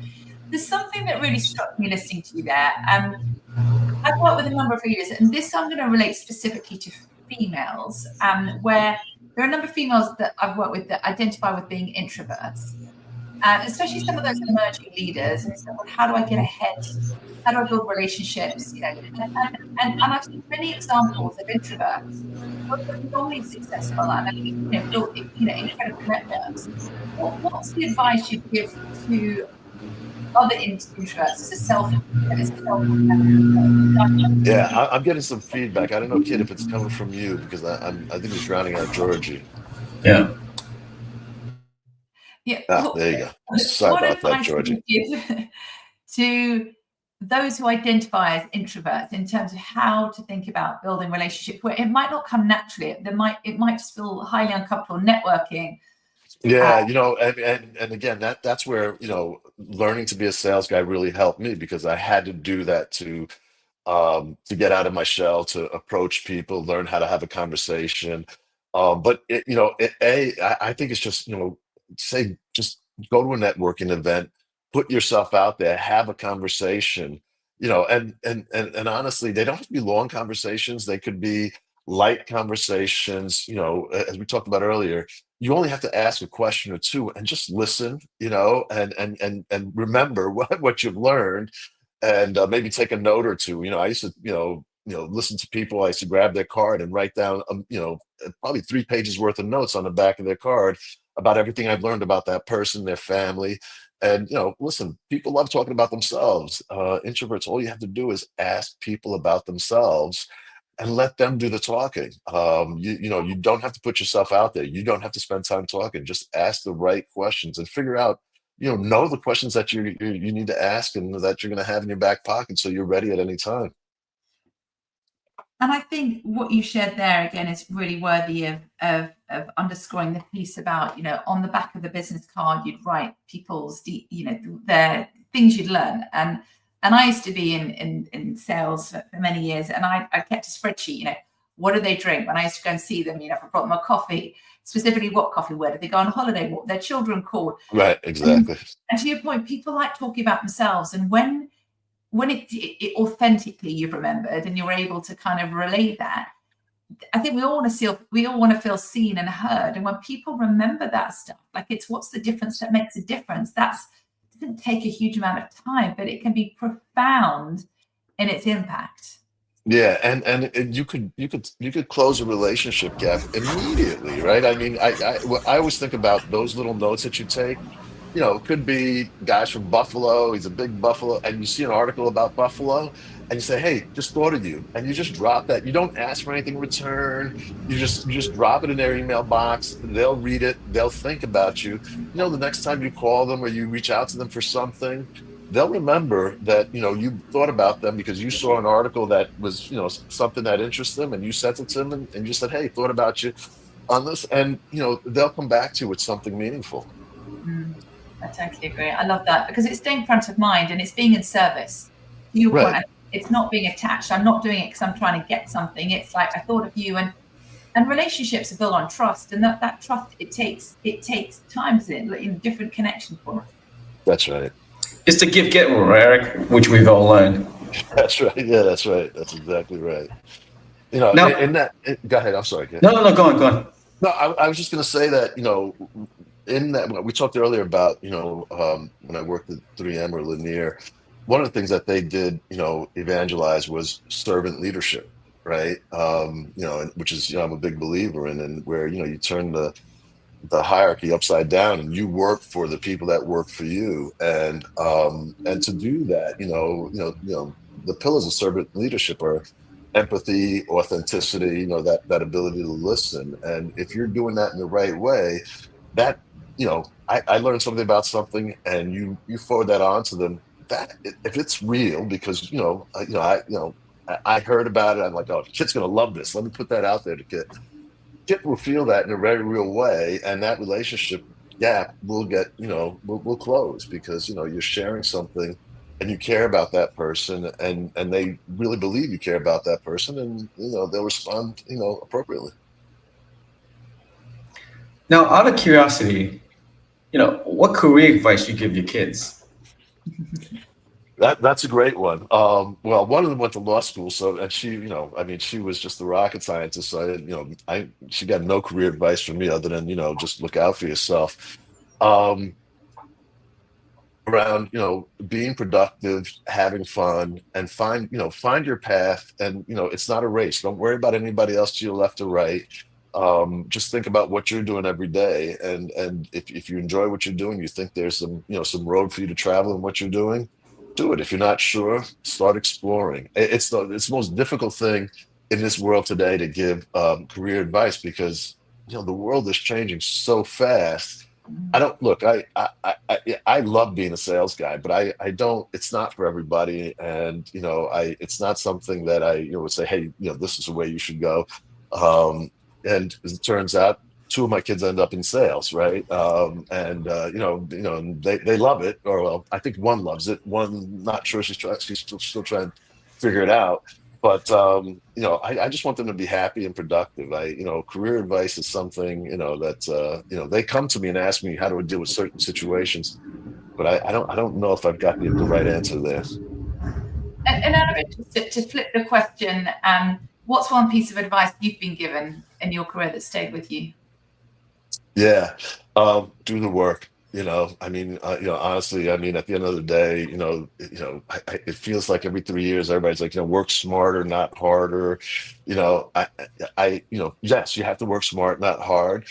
Speaker 3: There's something that really struck me listening to you there. I've worked with a number of leaders, and this I'm going to relate specifically to females, where there are a number of females that I've worked with that identify with being introverts, especially some of those emerging leaders. And it's like, well, how do I get ahead? How do I build relationships? And I've seen many examples of introverts who are phenomenally successful and built incredible networks. What's the advice you'd give to other introverts as a
Speaker 1: Yeah, I'm getting some feedback. I don't know, kid, if it's coming from you because I think it's drowning out Georgie.
Speaker 2: Yeah.
Speaker 3: yeah,
Speaker 1: There you go. Sorry
Speaker 3: what
Speaker 1: about that,
Speaker 3: advice would
Speaker 1: Georgie.
Speaker 3: you give to those who identify as introverts in terms of how to think about building relationships where it might not come naturally? It might just feel highly uncomfortable networking. Uh,
Speaker 1: Yeah, and again, that's where, learning to be a sales guy really helped me because I had to do that to get out of my shell, to approach people, learn how to have a conversation. But I think it's just, say, just go to a networking event, put yourself out there, have a conversation, and honestly, they don't have to be long conversations. They could be light conversations, as we talked about earlier. You only have to ask a question or two and just listen, and remember what you've learned, and maybe take a note or two. I used to, listen to people. I used to grab their card and write down, probably 3 pages worth of notes on the back of their card about everything I've learned about that person, their family. And, listen, people love talking about themselves. Introverts, all you have to do is ask people about themselves and let them do the talking. You don't have to put yourself out there. You don't have to spend time talking. Just ask the right questions and figure out know the questions that you need to ask and that you're going to have in your back pocket, so you're ready at any time.
Speaker 3: And I think what you shared there again is really worthy of underscoring the piece about, on the back of the business card, you'd write people's, their things you'd learn. And I used to be in sales for many years, and I kept a spreadsheet, what do they drink? When I used to go and see them, if I brought them a coffee, specifically what coffee, where did they go on holiday, what their children called.
Speaker 1: Right, exactly.
Speaker 3: And to your point, people like talking about themselves. And when it authentically you've remembered and you're able to kind of relay that, I think we all want to feel seen and heard. And when people remember that stuff, like it's what's the difference that makes a difference. It doesn't take a huge amount of time, but it can be profound in its impact.
Speaker 1: Yeah, and you could close a relationship gap immediately, right? I mean, I always think about those little notes that you take. It could be guys from Buffalo. He's a big Buffalo, and you see an article about Buffalo, and you say, "Hey, just thought of you," and you just drop that. You don't ask for anything in return. You just drop it in their email box. They'll read it. They'll think about you. The next time you call them or you reach out to them for something, they'll remember that you thought about them because you saw an article that was something that interests them, and you sent it to them, and you said, "Hey, thought about you on this," and they'll come back to you with something meaningful.
Speaker 3: I totally agree. I love that because it's staying front of mind and it's being in service. To your
Speaker 1: Right.
Speaker 3: point, it's not being attached. I'm not doing it because I'm trying to get something. It's like I thought of you, and relationships are built on trust, and that trust it takes time in different connection points.
Speaker 1: That's right.
Speaker 2: It's the give-get rule, Eric, which we've all learned.
Speaker 1: That's right. Yeah, that's right. That's exactly right. Now, go ahead. I'm sorry.
Speaker 2: No, go on.
Speaker 1: No, I was just going to say that, in that, we talked earlier about, when I worked at 3M or Lanier, one of the things that they did, evangelize was servant leadership, right? Which is, I'm a big believer in, and where, you turn the hierarchy upside down and you work for the people that work for you. And to do that, the pillars of servant leadership are empathy, authenticity, that ability to listen. And if you're doing that in the right way, that, I learned something about something and you forward that on to them, that if it's real, because, I heard about it, I'm like, oh, Kit's going to love this. Let me put that out there to Kit. Kit will feel that in a very real way. And that relationship gap will get, will close because, you're sharing something and you care about that person, and they really believe you care about that person, and they'll respond appropriately.
Speaker 2: Now, out of curiosity, what career advice you give your kids?
Speaker 1: That's a great one. Well, one of them went to law school, and she, she was just the rocket scientist. So she got no career advice from me other than just look out for yourself. Around being productive, having fun, and find your path. And it's not a race. Don't worry about anybody else to your left or right. Just think about what you're doing every day, and if you enjoy what you're doing, you think there's some road for you to travel in what you're doing, do it. If you're not sure, start exploring. It's the most difficult thing in this world today to give career advice, because the world is changing so fast. I love being a sales guy, but I don't, it's not for everybody. And, it's not something that I, would say, hey, this is the way you should go. And as it turns out, two of my kids end up in sales, right? They love it, or well, I think one loves it. One, not sure, she's still trying to figure it out. But I just want them to be happy and productive. Career advice is something that they come to me and ask me how do I deal with certain situations, but I don't know if I've got the right answer there.
Speaker 3: And out of it, to flip the question, what's one piece of advice you've been given in your career that stayed with you?
Speaker 1: Yeah, do the work. Honestly, at the end of the day, it feels like every 3 years, everybody's like, work smarter, not harder. Yes, you have to work smart, not hard.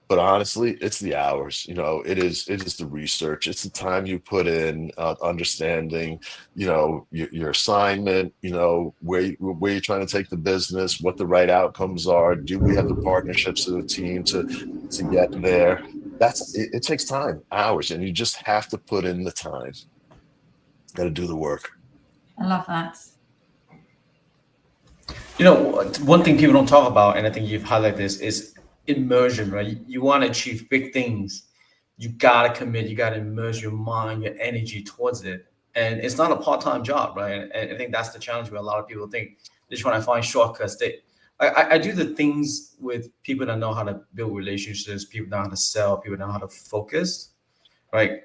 Speaker 1: But honestly, it's the hours. It is the research. It's the time you put in, understanding, your assignment. Where you're trying to take the business, what the right outcomes are. Do we have the partnerships of the team to get there? it takes time, hours, and you just have to put in the time. Got to do the work.
Speaker 3: I love that.
Speaker 2: You know, one thing people don't talk about, and I think you've highlighted this, is immersion, right? You want to achieve big things, you gotta commit, you gotta immerse your mind, your energy towards it. And it's not a part-time job, right? And I think that's the challenge where a lot of people think they're trying to find shortcuts. I do the things with people that know how to build relationships, people know how to sell, people know how to focus, right?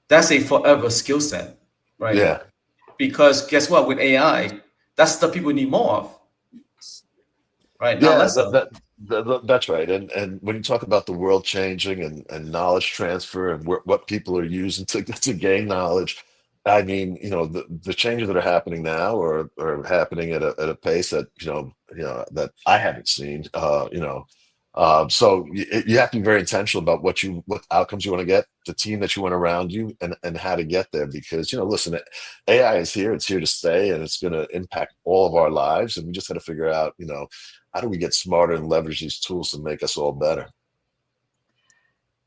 Speaker 2: That's a forever skill set, right?
Speaker 1: Yeah.
Speaker 2: Because guess what? With AI, that's stuff people need more of, right? Not
Speaker 1: Yeah,
Speaker 2: less of.
Speaker 1: that's right. And when you talk about the world changing and knowledge transfer and what people are using to gain knowledge, I mean, the changes that are happening now are happening at a pace that that I haven't seen. So you have to be very intentional about what outcomes you want to get, the team that you want around you, and how to get there. Because listen, AI is here; it's here to stay, and it's going to impact all of our lives. And we just got to figure out, how do we get smarter and leverage these tools to make us all better?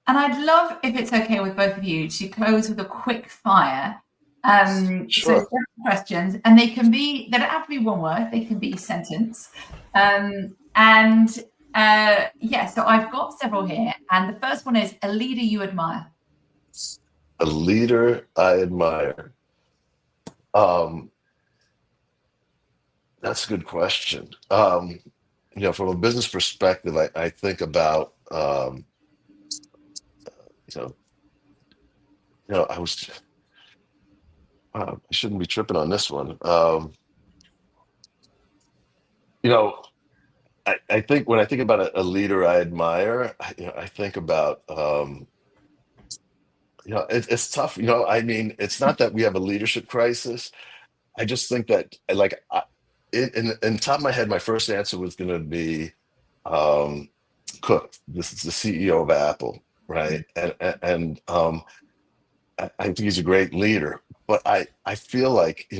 Speaker 3: And I'd love, if it's okay with both of you, to close with a quick fire. So
Speaker 1: Sure.
Speaker 3: questions, and they don't have to be one word, they can be sentence. So I've got several here, and the first one is a leader you admire.
Speaker 1: A leader I admire. That's a good question. From a business perspective, I think about, you know, I was, I shouldn't be tripping on this one. You know, I think when I think about a leader I admire, I think about, it's tough. I mean, it's not that we have a leadership crisis. I just think that, like, in top of my head, my first answer was going to be um, Cook. This is the CEO of Apple, right? And I think he's a great leader. But I feel like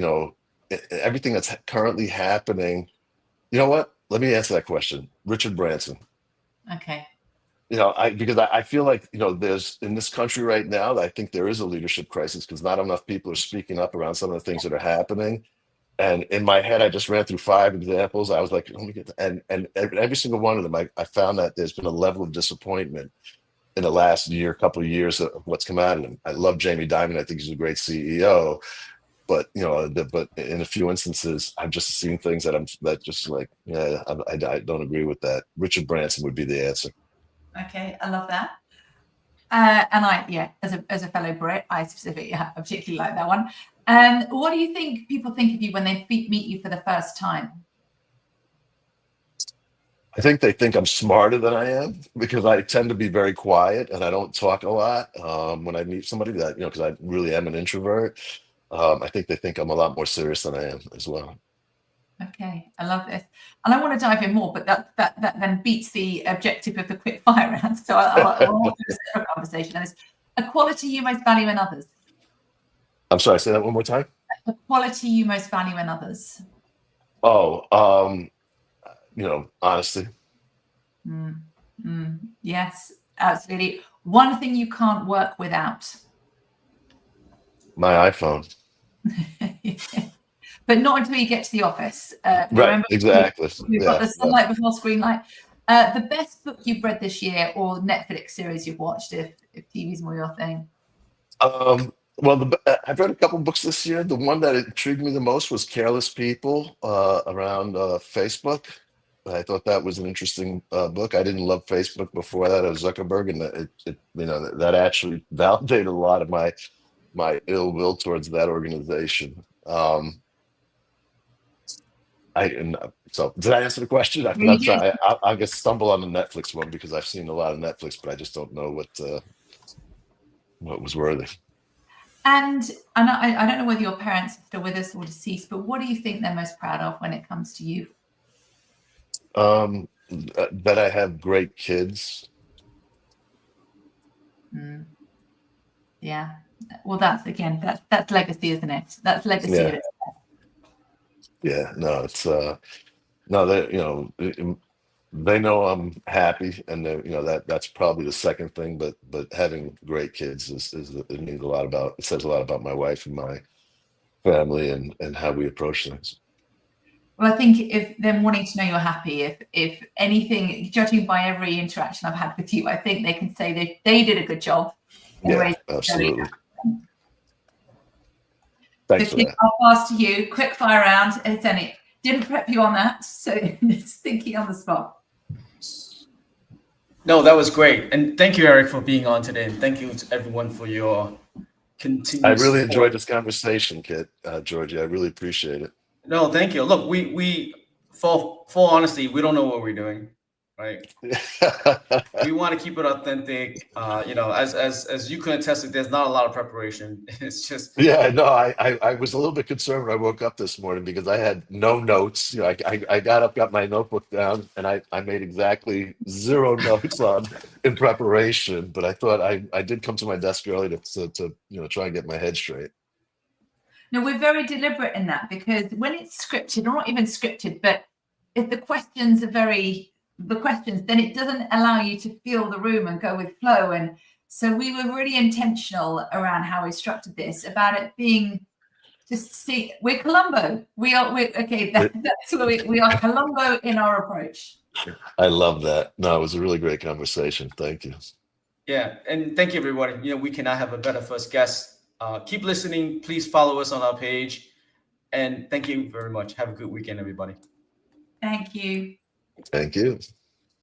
Speaker 1: everything that's currently happening. You know what? Let me answer that question. Richard Branson.
Speaker 3: Okay.
Speaker 1: Because I feel like there's in this country right now. I think there is a leadership crisis because not enough people are speaking up around some of the things that are happening. And in my head, I just ran through 5 examples. I was like, let me get and every single one of them, I found that there's been a level of disappointment in the last couple of years of what's come out of them. I love Jamie Dimon. I think he's a great CEO, but but in a few instances, I've just seen things that just like, yeah, I don't agree with that. Richard Branson would be the answer.
Speaker 3: Okay, I love that. And as a fellow Brit, I particularly like that one. What do you think people think of you when they meet you for the first time?
Speaker 1: I think they think I'm smarter than I am because I tend to be very quiet and I don't talk a lot when I meet somebody because I really am an introvert. I think they think I'm a lot more serious than I am as well.
Speaker 3: Okay, I love this, and I want to dive in more, but that then beats the objective of the quick fire round. So I'll do a separate conversation. And it's a quality you most value in others.
Speaker 1: I'm sorry, say that one more time.
Speaker 3: The quality you most value in others.
Speaker 1: Oh, honesty.
Speaker 3: Yes, absolutely. One thing you can't work without.
Speaker 1: My iPhone.
Speaker 3: But not until you get to the office.
Speaker 1: Right,
Speaker 3: Remember,
Speaker 1: exactly.
Speaker 3: We've got the sunlight before screen light. The best book you've read this year, or Netflix series you've watched, if TV's more your thing.
Speaker 1: Well, I've read a couple books this year. The one that intrigued me the most was Careless People around Facebook. I thought that was an interesting book. I didn't love Facebook before that as Zuckerberg, and that actually validated a lot of my ill will towards that organization. So did I answer the question? I'm trying. I guess stumble on the Netflix one because I've seen a lot of Netflix, but I just don't know what was worthy.
Speaker 3: And I don't know whether your parents are still with us or deceased, but what do you think they're most proud of when it comes to you?
Speaker 1: That I have great kids.
Speaker 3: Yeah. Well, that's legacy, isn't it? That's legacy.
Speaker 1: Yeah. Yeah. No, it's no, that They know I'm happy, and that's probably the second thing. But having great kids is it means a lot about it says a lot about my wife and my family and how we approach things.
Speaker 3: Well, I think if them wanting to know you're happy, if anything, judging by every interaction I've had with you, I think they can say they did a good job.
Speaker 1: Yeah, absolutely. Thanks for
Speaker 3: So
Speaker 1: that.
Speaker 3: I'll pass to you. Quick fire round. It's only didn't prep you on that, so it's thinking on the spot.
Speaker 2: No, that was great. And thank you, Eric, for being on today. And thank you to everyone for your continued
Speaker 1: I really
Speaker 2: support.
Speaker 1: enjoyed this conversation, Kit, Georgie. I really appreciate it.
Speaker 2: No, thank you. Look, we for honesty, we don't know what we're doing, right? We want to keep it authentic. As you can attest to, there's not a lot of preparation. It's just
Speaker 1: Yeah, no, I was a little bit concerned when I woke up this morning because I had no notes. I got up, got my notebook down, and I made exactly 0 notes in preparation. But I thought I did come to my desk early to try and get my head straight.
Speaker 3: No, we're very deliberate in that, because when it's scripted, or not even scripted, but if the questions are then it doesn't allow you to feel the room and go with flow. And so we were really intentional around how we structured this, about it being just see, we're Columbo. We're okay. That's where we are Columbo in our approach.
Speaker 1: I love that. No, it was a really great conversation. Thank you.
Speaker 2: Yeah, and thank you, everybody. We cannot have a better first guest. Keep listening. Please follow us on our page. And thank you very much. Have a good weekend, everybody.
Speaker 3: Thank you.
Speaker 1: Thank you.